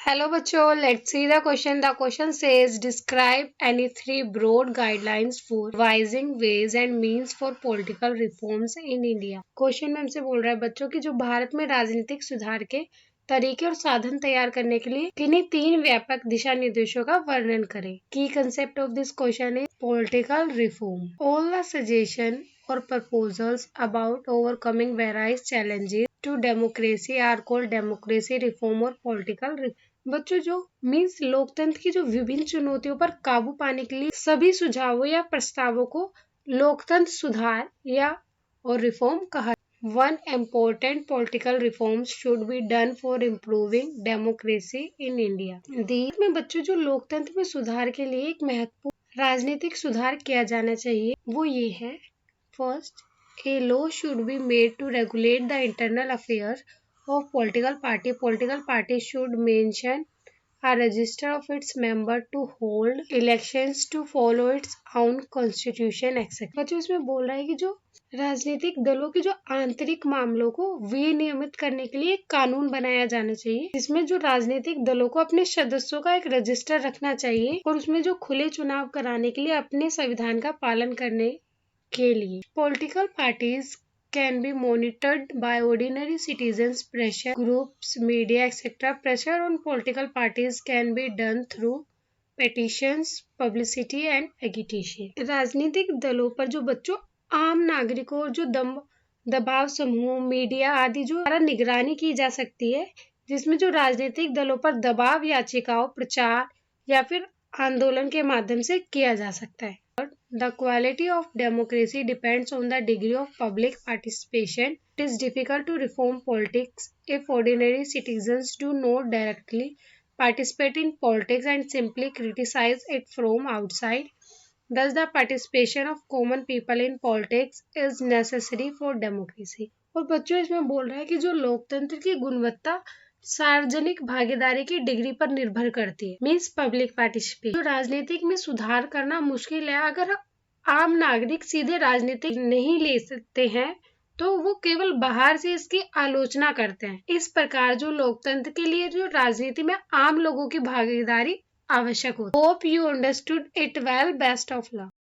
Hello बच्चों, let's see the question. The question says describe any three broad guidelines for devising ways and means for political reforms in India. Question में हमसे बोल रहा है बच्चों कि जो भारत में राजनीतिक सुधार के तरीके और साधन तैयार करने के लिए किन्हीं तीन व्यापक दिशा निर्देशों का वर्णन करें. की concept of this question is political reform. All the suggestion or proposals about overcoming various challenges to democracy are called democracy reform or political reform. बच्चों जो मीन्स लोकतंत्र की जो विभिन्न चुनौतियों पर काबू पाने के लिए सभी सुझावों या प्रस्तावों को लोकतंत्र सुधार या और रिफॉर्म कहा. One important political reforms should be done for improving democracy in India. देश में बच्चों जो लोकतंत्र में सुधार के लिए एक महत्वपूर्ण राजनीतिक सुधार किया जाना चाहिए वो ये है. First, a law should be made to regulate the internal affairs of political party. Political party should mention a register of its member to hold elections to follow its own constitution etc. बच्चों इसमें बोल रहा है कि जो राजनीतिक दलों के जो आंतरिक मामलों को विनियमित करने के लिए एक कानून बनाया जाना चाहिए जिसमें जो राजनीतिक दलों को अपने सदस्यों का एक रजिस्टर रखना चाहिए और उसमें जो खुले चुनाव कराने के लिए अपने संविधान का पालन करने के लिए. Political parties can be monitored by ordinary citizens, pressure groups, media, etc. Pressure on political parties can be done through petitions, publicity and agitation. राजनीतिक दलों पर जो बच्चों आम नागरिकों और जो दबाव समूह, मीडिया आदि जो निगरानी की जा सकती है जिसमें जो राजनीतिक दलों पर दबाव याचिकाओं, प्रचार या फिर आंदोलन के माध्यम से किया जा सकता है. The quality of democracy depends on the degree of public participation. It is difficult to reform politics if ordinary citizens do not directly participate in politics and simply criticize it from outside. Thus, the participation of common people in politics is necessary for democracy. और बच्चों इसमें बोल रहा है कि जो लोकतंत्र की गुणवत्ता सार्वजनिक भागीदारी की डिग्री पर निर्भर करती है. Means public participation. जो राजनीतिक में सुधार करना मुश्किल है अगर आम नागरिक सीधे राजनीति नहीं ले सकते हैं तो वो केवल बाहर से इसकी आलोचना करते हैं. इस प्रकार जो लोकतंत्र के लिए जो राजनीति में आम लोगों की भागीदारी आवश्यक होती है. Hope you understood it well. Best of luck.